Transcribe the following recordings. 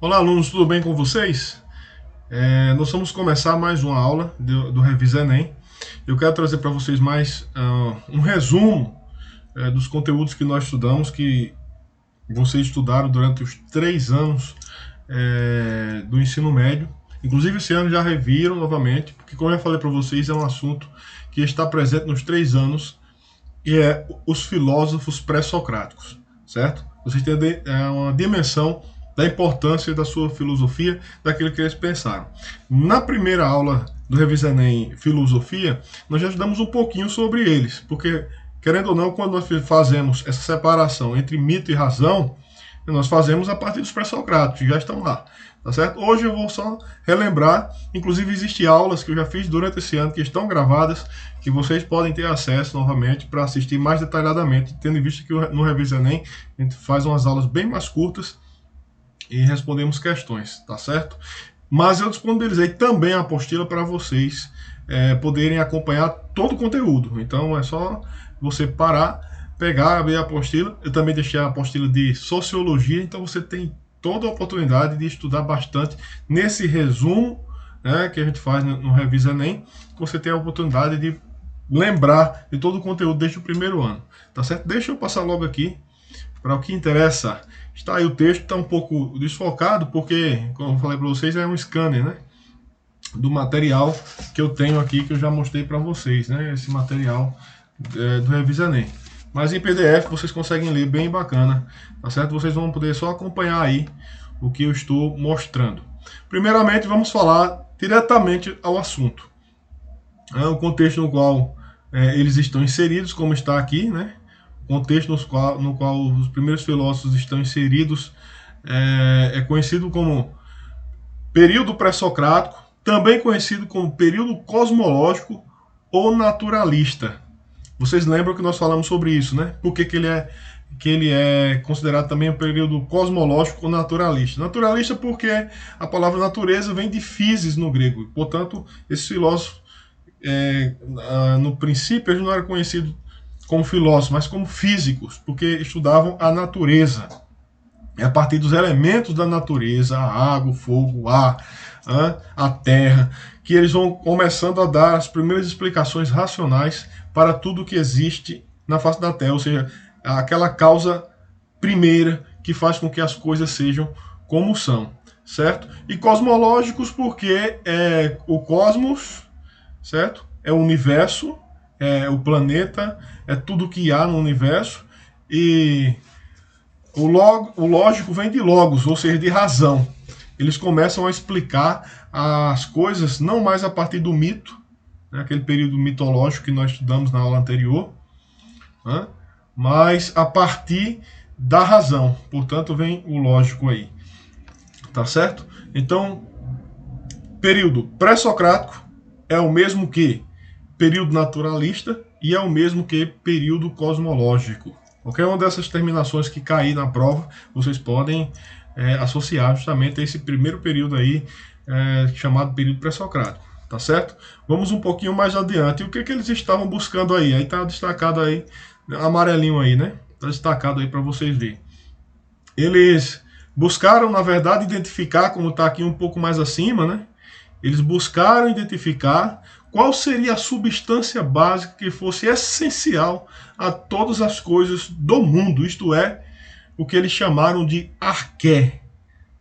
Olá, alunos, tudo bem com vocês? Nós vamos começar mais uma aula do Revisa Enem. Eu quero trazer para vocês mais um resumo dos conteúdos que nós estudamos, que vocês estudaram durante os 3 anos do ensino médio. Inclusive, esse ano já reviram novamente, porque, como eu já falei para vocês, é um assunto que está presente nos 3 anos e é os filósofos pré-socráticos, certo? Vocês têm uma dimensão da importância da sua filosofia, daquilo que eles pensaram. Na primeira aula do Revisa Enem Filosofia, nós já estudamos um pouquinho sobre eles, porque, querendo ou não, quando nós fazemos essa separação entre mito e razão, nós fazemos a partir dos pré-socráticos, já estão lá, tá certo? Hoje eu vou só relembrar, inclusive existem aulas que eu já fiz durante esse ano que estão gravadas, que vocês podem ter acesso novamente para assistir mais detalhadamente, tendo em vista que no Revisa Enem a gente faz umas aulas bem mais curtas e respondemos questões, tá certo? Mas eu disponibilizei também a apostila para vocês poderem acompanhar todo o conteúdo. Então é só você parar, pegar, abrir a apostila. Eu também deixei a apostila de Sociologia, então você tem toda a oportunidade de estudar bastante nesse resumo, né, que a gente faz no Revisa Enem. Você tem a oportunidade de lembrar de todo o conteúdo desde o primeiro ano, tá certo? Deixa eu passar logo aqui para o que interessa. Está aí o texto, está um pouco desfocado, porque, como eu falei para vocês, é um scanner, né? Do material que eu tenho aqui, que eu já mostrei para vocês, né? Esse material do Revisa Enem. Mas em PDF vocês conseguem ler bem bacana, tá certo? Vocês vão poder só acompanhar aí o que eu estou mostrando. Primeiramente, vamos falar diretamente ao assunto. O contexto no qual eles estão inseridos, como está aqui, né? Contexto no qual os primeiros filósofos estão inseridos é conhecido como período pré-socrático, também conhecido como período cosmológico ou naturalista. Vocês lembram que nós falamos sobre isso, né? Por que ele é considerado também um período cosmológico ou naturalista? Naturalista porque a palavra natureza vem de physis no grego. Portanto, esses filósofos, no princípio, eles não eram conhecidos como filósofos, mas como físicos, porque estudavam a natureza. É a partir dos elementos da natureza, a água, o fogo, o ar, a terra, que eles vão começando a dar as primeiras explicações racionais para tudo que existe na face da Terra, ou seja, aquela causa primeira que faz com que as coisas sejam como são, certo? E cosmológicos porque o cosmos, certo? É o universo, é o planeta, é tudo que há no universo, e o lógico vem de logos, ou seja, de razão. Eles começam a explicar as coisas não mais a partir do mito, né, aquele período mitológico que nós estudamos na aula anterior, né, mas a partir da razão. Portanto, vem o lógico aí. Tá certo? Então, período pré-socrático é o mesmo que período naturalista e é o mesmo que período cosmológico. Qualquer uma dessas terminações que cair na prova, vocês podem associar justamente a esse primeiro período aí, chamado período pré-socrático, tá certo? Vamos um pouquinho mais adiante. O que eles estavam buscando aí? Aí tá destacado aí, amarelinho aí, né? Tá destacado aí para vocês verem. Eles buscaram, na verdade, identificar, como está aqui um pouco mais acima, né? Eles buscaram identificar qual seria a substância básica que fosse essencial a todas as coisas do mundo, isto é, o que eles chamaram de arqué.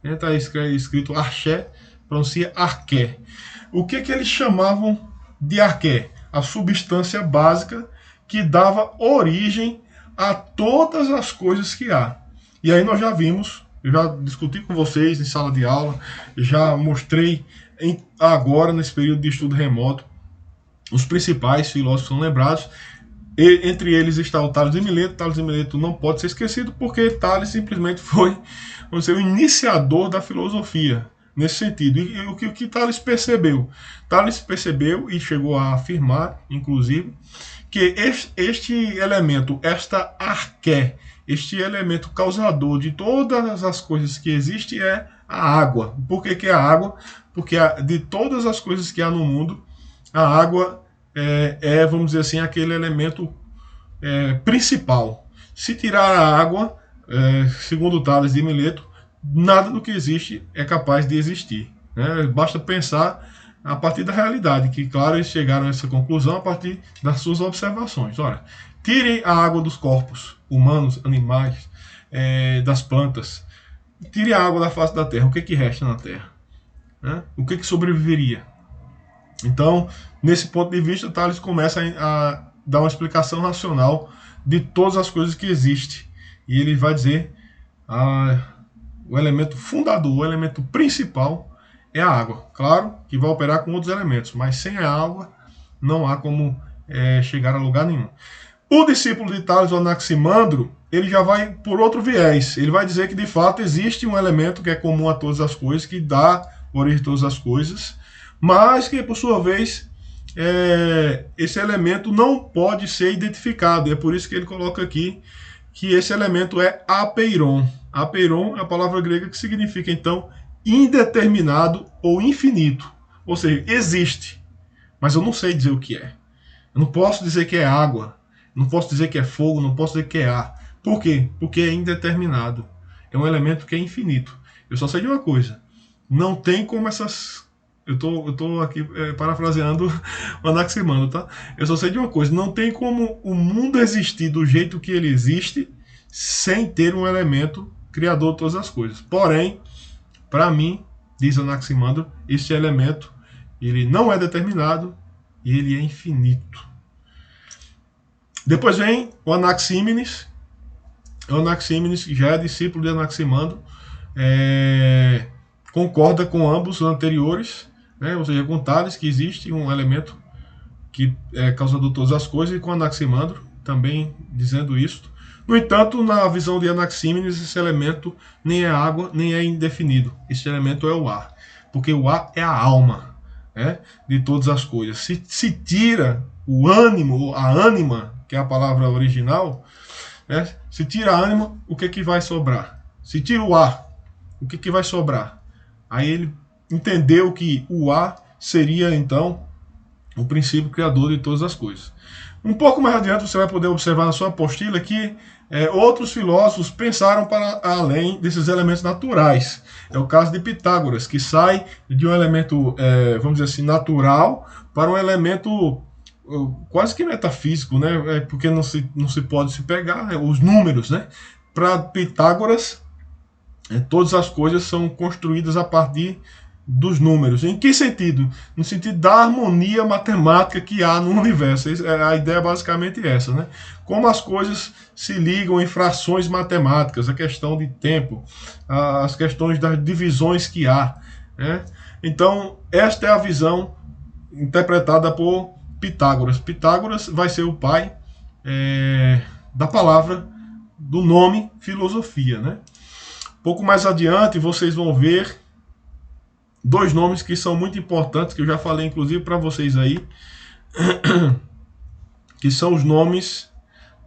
Está escrito arché, pronuncia arqué. O que eles chamavam de arqué? A substância básica que dava origem a todas as coisas que há. E aí nós já vimos, eu já discuti com vocês em sala de aula, já mostrei agora nesse período de estudo remoto os principais filósofos são lembrados. E, entre eles está o Tales de Mileto. Tales de Mileto não pode ser esquecido porque Tales simplesmente foi, vamos dizer, o iniciador da filosofia nesse sentido. E o que Tales percebeu? Tales percebeu e chegou a afirmar, inclusive, que este elemento, esta arqué, este elemento causador de todas as coisas que existem é a água. Por que é a água? Porque de todas as coisas que há no mundo, a água vamos dizer assim, aquele elemento principal. Se tirar a água, segundo Tales de Mileto, nada do que existe é capaz de existir, né? Basta pensar a partir da realidade, que, claro, eles chegaram a essa conclusão a partir das suas observações. Ora, tirem a água dos corpos humanos, animais, das plantas, tire a água da face da Terra, o que resta na Terra? Né? O que sobreviveria? Então, nesse ponto de vista, Tales começa a dar uma explicação racional de todas as coisas que existem. E ele vai dizer o elemento fundador, o elemento principal é a água. Claro que vai operar com outros elementos, mas sem a água não há como chegar a lugar nenhum. O discípulo de Tales, o Anaximandro, ele já vai por outro viés. Ele vai dizer que de fato existe um elemento que é comum a todas as coisas, que dá origem a todas as coisas, mas que por sua vez esse elemento não pode ser identificado. É por isso que ele coloca aqui que esse elemento é apeiron. Apeiron é a palavra grega que significa então indeterminado ou infinito. Ou seja, existe, mas eu não sei dizer o que é. Eu não posso dizer que é água, não posso dizer que é fogo, não posso dizer que é ar. Por quê? Porque é indeterminado. É um elemento que é infinito. Eu só sei de uma coisa. Não tem como essas... Eu tô aqui parafraseando o Anaximandro, tá? Eu só sei de uma coisa. Não tem como o mundo existir do jeito que ele existe sem ter um elemento criador de todas as coisas. Porém, para mim, diz Anaximandro, este elemento ele não é determinado e ele é infinito. Depois vem o Anaxímenes. O Anaxímenes já é discípulo de Anaximandro, concorda com ambos os anteriores, né? Ou seja, com Tales, que existe um elemento que é causador de todas as coisas, e com Anaximandro também dizendo isso. No entanto, na visão de Anaxímenes, esse elemento nem é água, nem é indefinido. Esse elemento é o ar, porque o ar é a alma, né, de todas as coisas. Se tira o ânimo, a ânima, que é a palavra original, né, se tira a ânima, o que vai sobrar? Se tira o ar, o que vai sobrar? Aí ele entendeu que o ar seria, então, o princípio criador de todas as coisas. Um pouco mais adiante você vai poder observar na sua apostila que outros filósofos pensaram para além desses elementos naturais. É o caso de Pitágoras, que sai de um elemento, vamos dizer assim, natural para um elemento quase que metafísico, né? Porque não se pode se pegar os números, né? Para Pitágoras, todas as coisas são construídas a partir dos números. Em que sentido? No sentido da harmonia matemática que há no universo. A ideia é basicamente essa, né? Como as coisas se ligam em frações matemáticas, a questão de tempo, as questões das divisões que há, né? Então, esta é a visão interpretada por Pitágoras. Pitágoras vai ser o pai da palavra, do nome filosofia, né? Pouco mais adiante, vocês vão ver dois nomes que são muito importantes, que eu já falei inclusive para vocês aí, que são os nomes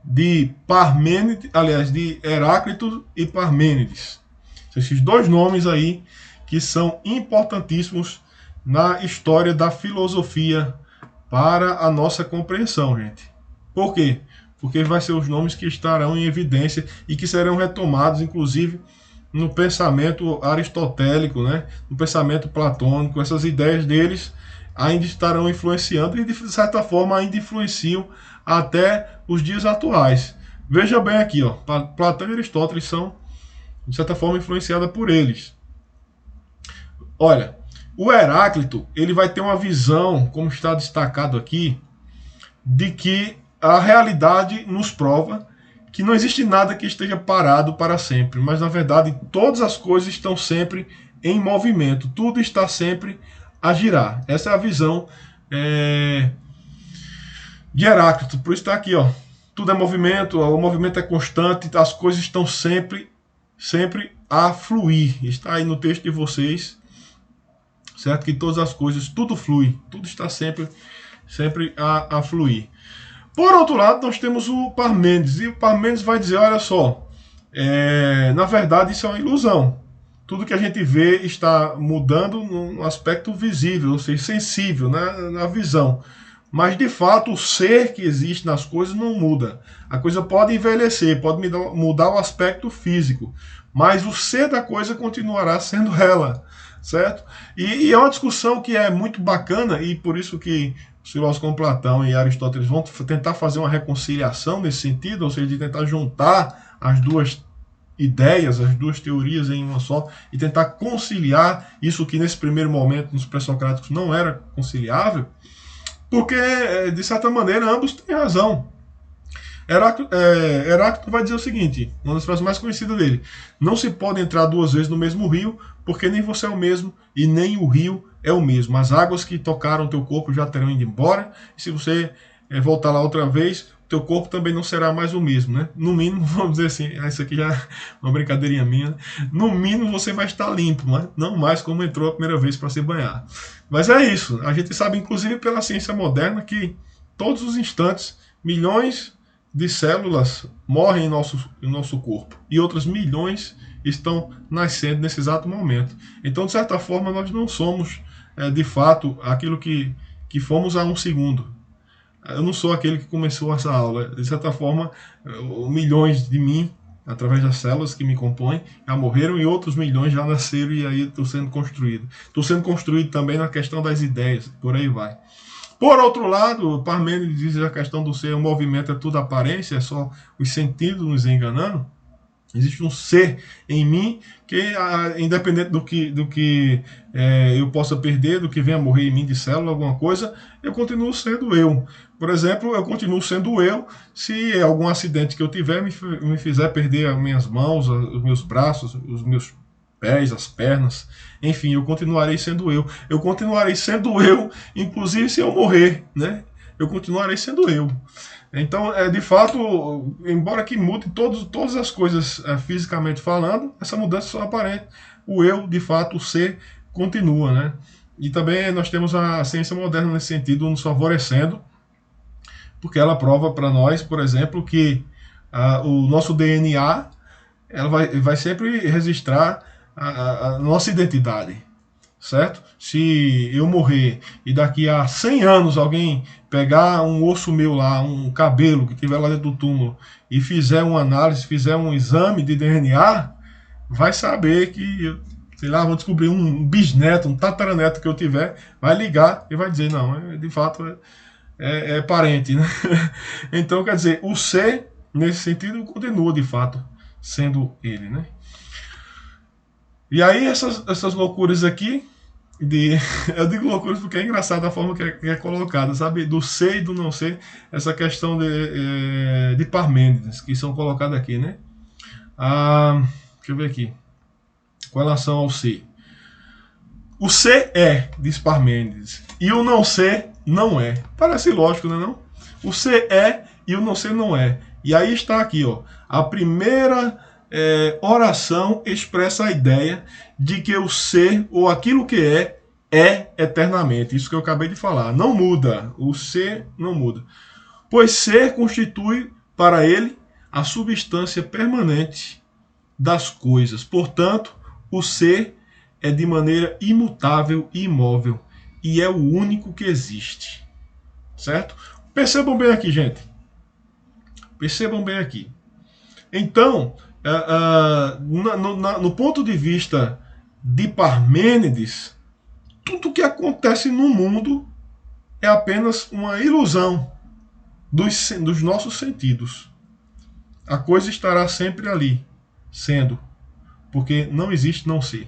de Parmênides, aliás, de Heráclito e Parmênides. Esses dois nomes aí que são importantíssimos na história da filosofia para a nossa compreensão, gente. Por quê? Porque vai ser os nomes que estarão em evidência e que serão retomados, inclusive, no pensamento aristotélico, né? No pensamento platônico. Essas ideias deles ainda estarão influenciando e, de certa forma, ainda influenciam até os dias atuais. Veja bem aqui, ó, Platão e Aristóteles são, de certa forma, influenciados por eles. Olha, o Heráclito, ele vai ter uma visão, como está destacado aqui, de que a realidade nos prova que não existe nada que esteja parado para sempre, mas na verdade todas as coisas estão sempre em movimento, tudo está sempre a girar. Essa é a visão de Heráclito. Por isso está aqui, ó, tudo é movimento, o movimento é constante, as coisas estão sempre a fluir. Está aí no texto de vocês, certo? Que todas as coisas, tudo flui, tudo está sempre a fluir. Por outro lado, nós temos o Parmênides, e o Parmênides vai dizer, olha só, na verdade isso é uma ilusão. Tudo que a gente vê está mudando no aspecto visível, ou seja, sensível, né, na visão. Mas, de fato, o ser que existe nas coisas não muda. A coisa pode envelhecer, pode mudar o aspecto físico, mas o ser da coisa continuará sendo ela, certo? E é uma discussão que é muito bacana, e por isso que os filósofos como Platão e Aristóteles vão tentar fazer uma reconciliação nesse sentido, ou seja, de tentar juntar as duas ideias, as duas teorias em uma só, e tentar conciliar isso que nesse primeiro momento nos pré-socráticos não era conciliável, porque, de certa maneira, ambos têm razão. Heráclito vai dizer o seguinte, uma das frases mais conhecidas dele: não se pode entrar duas vezes no mesmo rio, porque nem você é o mesmo e nem o rio é o mesmo. As águas que tocaram teu corpo já terão ido embora, e se você voltar lá outra vez, teu corpo também não será mais o mesmo, né? No mínimo, vamos dizer assim, isso aqui já é uma brincadeirinha minha, né? No mínimo você vai estar limpo, mas não mais como entrou a primeira vez para se banhar. Mas é isso, a gente sabe inclusive pela ciência moderna que todos os instantes, milhões de células morrem em nosso corpo e outras milhões estão nascendo nesse exato momento. Então, de certa forma, nós não somos de fato aquilo que fomos há um segundo. Eu não sou aquele que começou essa aula. De certa forma, milhões de mim, através das células que me compõem, já morreram e outros milhões já nasceram e aí estou sendo construído. Estou sendo construído também na questão das ideias, por aí vai. Por outro lado, Parmênides diz a questão do ser, o movimento é tudo aparência, é só os sentidos nos enganando. Existe um ser em mim que, independente do que eu possa perder, do que venha a morrer em mim de célula, alguma coisa, eu continuo sendo eu. Por exemplo, eu continuo sendo eu se algum acidente que eu tiver me fizer perder as minhas mãos, os meus braços, os meus pés, as pernas, enfim, eu continuarei sendo eu. Eu continuarei sendo eu, inclusive se eu morrer, né? Eu continuarei sendo eu. Então, de fato, embora que mude todas as coisas fisicamente falando, essa mudança só aparente. O eu, de fato, o ser, continua, né? E também nós temos a ciência moderna nesse sentido nos favorecendo, porque ela prova para nós, por exemplo, que o nosso DNA ela vai sempre registrar a nossa identidade, certo? Se eu morrer e daqui a 100 anos alguém pegar um osso meu lá, um cabelo que tiver lá dentro do túmulo e fizer uma análise, fizer um exame de DNA, vai saber que, sei lá, vão descobrir um bisneto, um tataraneto que eu tiver, vai ligar e vai dizer, não, de fato é parente, né? Então, quer dizer, o ser, nesse sentido, continua de fato sendo ele, né? E aí essas loucuras aqui, eu digo loucuras porque é engraçado a forma que é colocada, sabe? Do ser e do não ser, essa questão de Parmênides, que são colocadas aqui, né? Deixa eu ver aqui. Com relação ao ser. O ser diz Parmênides, e o não ser não é. Parece lógico, não é não? O ser é e o não ser não é. E aí está aqui, ó, a primeira oração expressa a ideia de que o ser, ou aquilo que é eternamente. Isso que eu acabei de falar. Não muda. O ser não muda. Pois ser constitui para ele a substância permanente das coisas. Portanto, o ser é de maneira imutável e imóvel. E é o único que existe. Certo? Percebam bem aqui, gente. Percebam bem aqui. Então, no ponto de vista de Parmênides, tudo que acontece no mundo é apenas uma ilusão dos nossos sentidos. A coisa estará sempre ali, sendo, porque não existe não ser.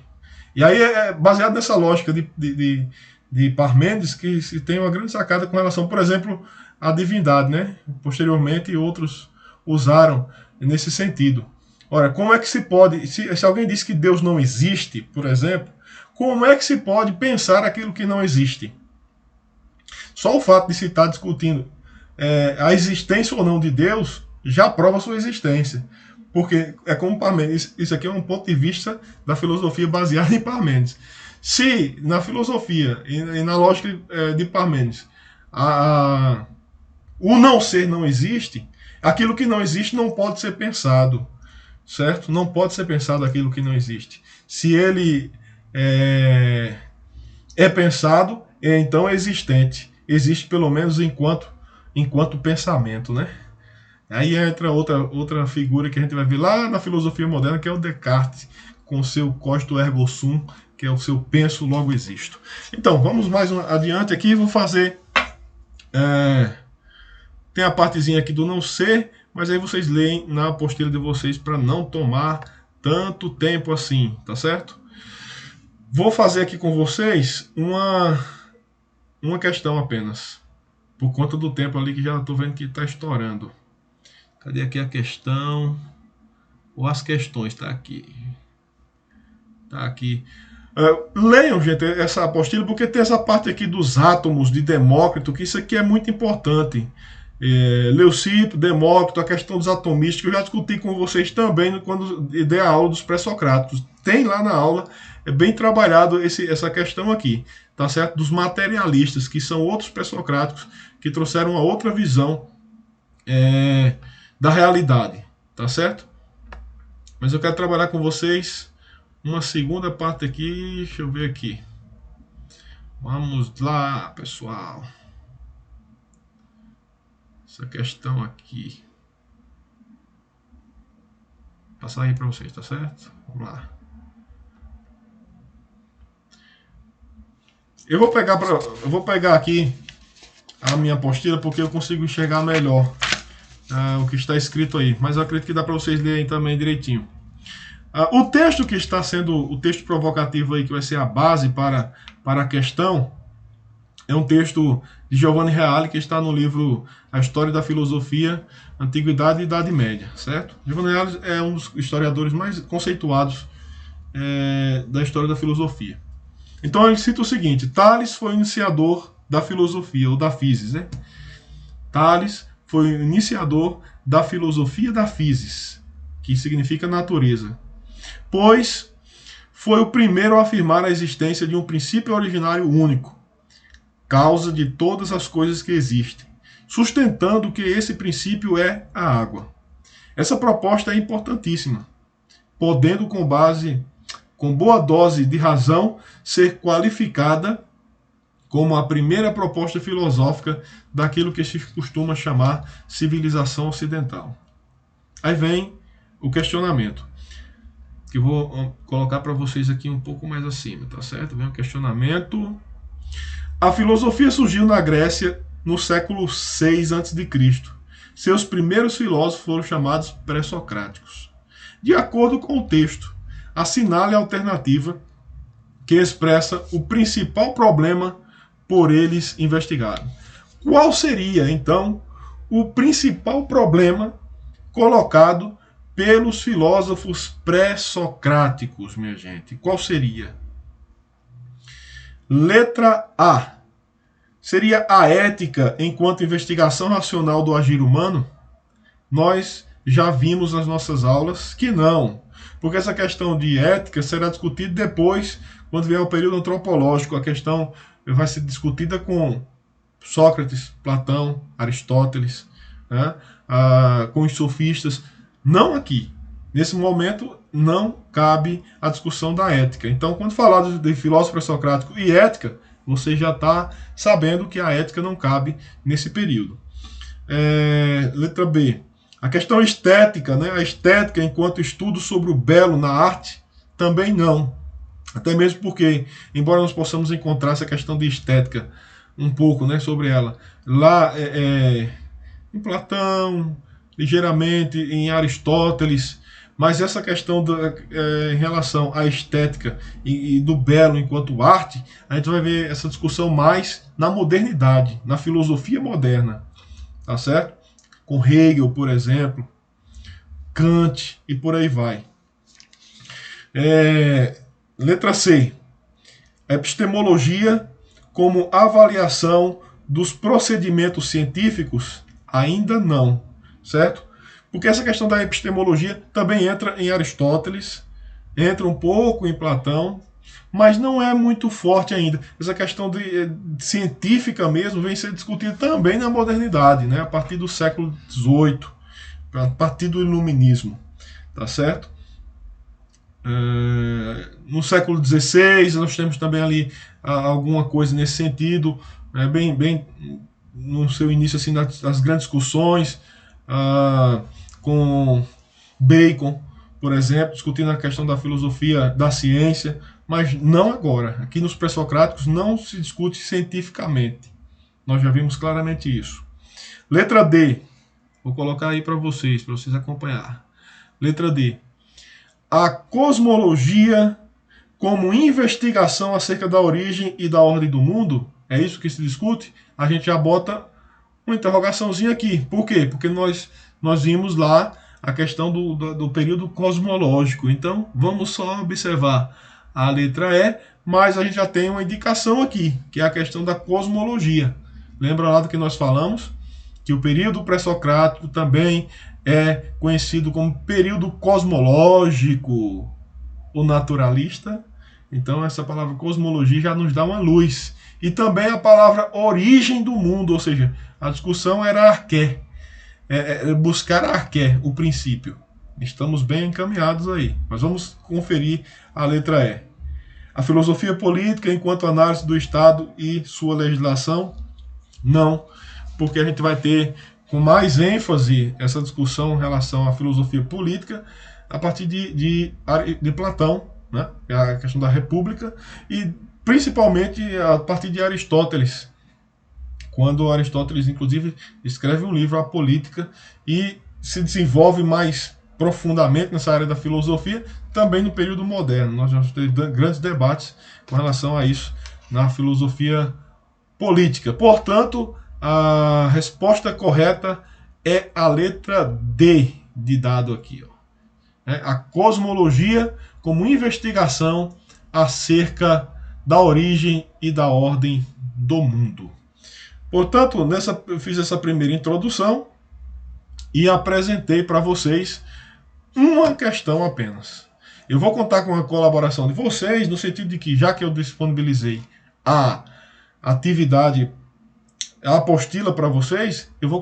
E aí é baseado nessa lógica de Parmênides que se tem uma grande sacada com relação, por exemplo, à divindade, né? Posteriormente outros usaram nesse sentido. Ora, como é que se pode, se alguém diz que Deus não existe, por exemplo, como é que se pode pensar aquilo que não existe? Só o fato de se estar discutindo a existência ou não de Deus já prova a sua existência. Porque é como Parmênides, isso aqui é um ponto de vista da filosofia baseada em Parmênides. Se na filosofia e na lógica de Parmênides o não ser não existe, aquilo que não existe não pode ser pensado, certo? Não pode ser pensado aquilo que não existe. Se ele é pensado, então é existente. existe pelo menos enquanto pensamento, né? Aí entra outra figura que a gente vai ver lá na filosofia moderna, que é o Descartes, com o seu cogito ergo sum, que é o seu penso logo existo. Então, vamos mais adiante aqui, vou fazer... tem a partezinha aqui do não ser, mas aí vocês leem na apostila de vocês para não tomar tanto tempo assim, tá certo? Vou fazer aqui com vocês uma questão apenas, por conta do tempo ali que já estou vendo que está estourando. Cadê aqui a questão? Ou as questões, tá aqui. Tá aqui. Leiam, gente, essa apostila, porque tem essa parte aqui dos átomos de Demócrito, que isso aqui é muito importante. Leucipo, Demócrito, a questão dos atomistas, que eu já discuti com vocês também quando dei a aula dos pré-socráticos. Tem lá na aula, é bem trabalhado essa questão aqui, tá certo? Dos materialistas, que são outros pré-socráticos, que trouxeram uma outra visão da realidade, tá certo? Mas eu quero trabalhar com vocês uma segunda parte aqui, deixa eu ver aqui. Vamos lá, pessoal. Essa questão aqui. Vou passar aí para vocês, tá certo? Vamos lá. Eu vou pegar aqui a minha apostila porque eu consigo enxergar melhor o que está escrito aí, mas eu acredito que dá para vocês lerem também direitinho. O texto que está sendo o texto provocativo aí, que vai ser a base para a questão, é um texto de Giovanni Reale, que está no livro A História da Filosofia, Antiguidade e Idade Média, certo? Giovanni Reale é um dos historiadores mais conceituados da história da filosofia. Então ele cita o seguinte: Tales foi o iniciador da filosofia, ou da physis, né? Tales foi o iniciador da filosofia da physis, que significa natureza, pois foi o primeiro a afirmar a existência de um princípio originário único, causa de todas as coisas que existem, sustentando que esse princípio é a água. Essa proposta é importantíssima, podendo, com boa dose de razão, ser qualificada como a primeira proposta filosófica daquilo que se costuma chamar civilização ocidental. Aí vem o questionamento, que eu vou colocar para vocês aqui um pouco mais acima, tá certo? Vem o questionamento. A filosofia surgiu na Grécia no século VI a.C. Seus primeiros filósofos foram chamados pré-socráticos. De acordo com o texto, assinale a alternativa que expressa o principal problema por eles investigado. Qual seria, então, o principal problema colocado pelos filósofos pré-socráticos, minha gente? Qual seria? Letra A. Seria a ética enquanto investigação racional do agir humano? Nós já vimos nas nossas aulas que não, porque essa questão de ética será discutida depois, quando vier o período antropológico. A questão vai ser discutida com Sócrates, Platão, Aristóteles, né? Com os sofistas. Não aqui. Nesse momento, não cabe a discussão da ética. Então, quando falar de filósofo pré-socrático e ética, você já está sabendo que a ética não cabe nesse período. Letra B. A questão estética, né? A estética enquanto estudo sobre o belo na arte, também não. Até mesmo porque, embora nós possamos encontrar essa questão de estética um pouco, né, sobre ela, lá em Platão, ligeiramente em Aristóteles, mas essa questão em relação à estética e do belo enquanto arte, a gente vai ver essa discussão mais na modernidade, na filosofia moderna, tá certo? Com Hegel, por exemplo, Kant e por aí vai. Letra C. Epistemologia como avaliação dos procedimentos científicos? Ainda não, certo? Porque essa questão da epistemologia também entra em Aristóteles, entra um pouco em Platão, mas não é muito forte ainda. Essa questão de científica mesmo vem ser discutida também na modernidade, né? A partir do século XVIII, a partir do iluminismo, tá certo? No século XVI nós temos também ali alguma coisa nesse sentido, bem no seu início assim das grandes discussões, com Bacon, por exemplo, discutindo a questão da filosofia da ciência, mas não agora. Aqui nos pré-socráticos não se discute cientificamente. Nós já vimos claramente isso. Letra D. Vou colocar aí para vocês acompanhar. Letra D. A cosmologia como investigação acerca da origem e da ordem do mundo, é isso que se discute? A gente já bota uma interrogaçãozinha aqui. Por quê? Porque nós vimos lá a questão do período cosmológico. Então, vamos só observar a letra E, mas a gente já tem uma indicação aqui, que é a questão da cosmologia. Lembra lá do que nós falamos? Que o período pré-socrático também é conhecido como período cosmológico ou naturalista. Então, essa palavra cosmologia já nos dá uma luz. E também a palavra origem do mundo, ou seja, a discussão era arqué, buscar arqué, o princípio. Estamos bem encaminhados aí. Mas vamos conferir a letra E. A filosofia política enquanto análise do Estado e sua legislação? Não, porque a gente vai ter com mais ênfase essa discussão em relação à filosofia política a partir de Platão, né? A questão da república, e principalmente a partir de Aristóteles, quando Aristóteles, inclusive, escreve um livro, A Política, e se desenvolve mais profundamente nessa área da filosofia, também no período moderno. Nós vamos ter grandes debates com relação a isso na filosofia política. Portanto, a resposta correta é a letra D de dado aqui. Ó. A cosmologia como investigação acerca da origem e da ordem do mundo. Portanto, eu fiz essa primeira introdução e apresentei para vocês uma questão apenas. Eu vou contar com a colaboração de vocês, no sentido de que, já que eu disponibilizei a atividade, a apostila para vocês, eu vou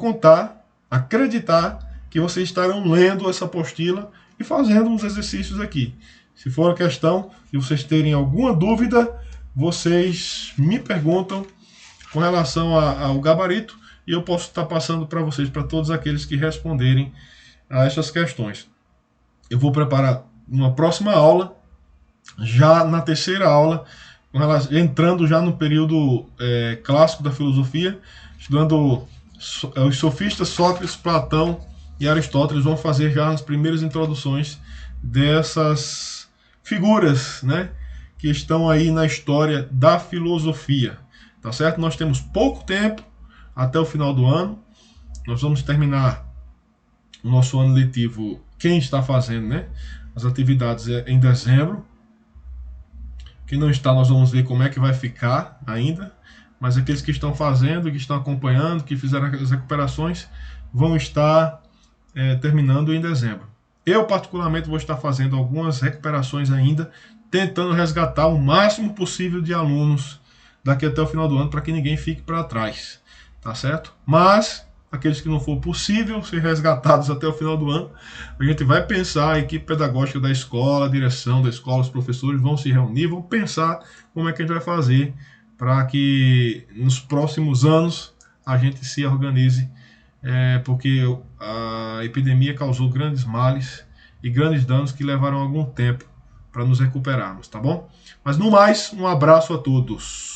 acreditar que vocês estarão lendo essa apostila e fazendo uns exercícios aqui. Se for a questão de vocês terem alguma dúvida, vocês me perguntam com relação ao gabarito e eu posso estar passando para vocês, para todos aqueles que responderem a essas questões. Eu vou preparar uma próxima aula, já na terceira aula, entrando já no período clássico da filosofia, estudando os sofistas Sócrates, Platão e Aristóteles. Vão fazer já as primeiras introduções dessas figuras, né, que estão aí na história da filosofia. Tá certo? Nós temos pouco tempo até o final do ano. Nós vamos terminar o nosso ano letivo, quem está fazendo, né, as atividades em dezembro. Quem não está, nós vamos ver como é que vai ficar ainda. Mas aqueles que estão fazendo, que estão acompanhando, que fizeram as recuperações, vão estar terminando em dezembro. Eu, particularmente, vou estar fazendo algumas recuperações ainda, tentando resgatar o máximo possível de alunos daqui até o final do ano, para que ninguém fique para trás, tá certo? Mas aqueles que não for possível ser resgatados até o final do ano, a gente vai pensar, a equipe pedagógica da escola, a direção da escola, os professores vão se reunir, vão pensar como é que a gente vai fazer para que nos próximos anos a gente se organize, porque a epidemia causou grandes males e grandes danos que levaram algum tempo para nos recuperarmos, tá bom? Mas no mais, um abraço a todos.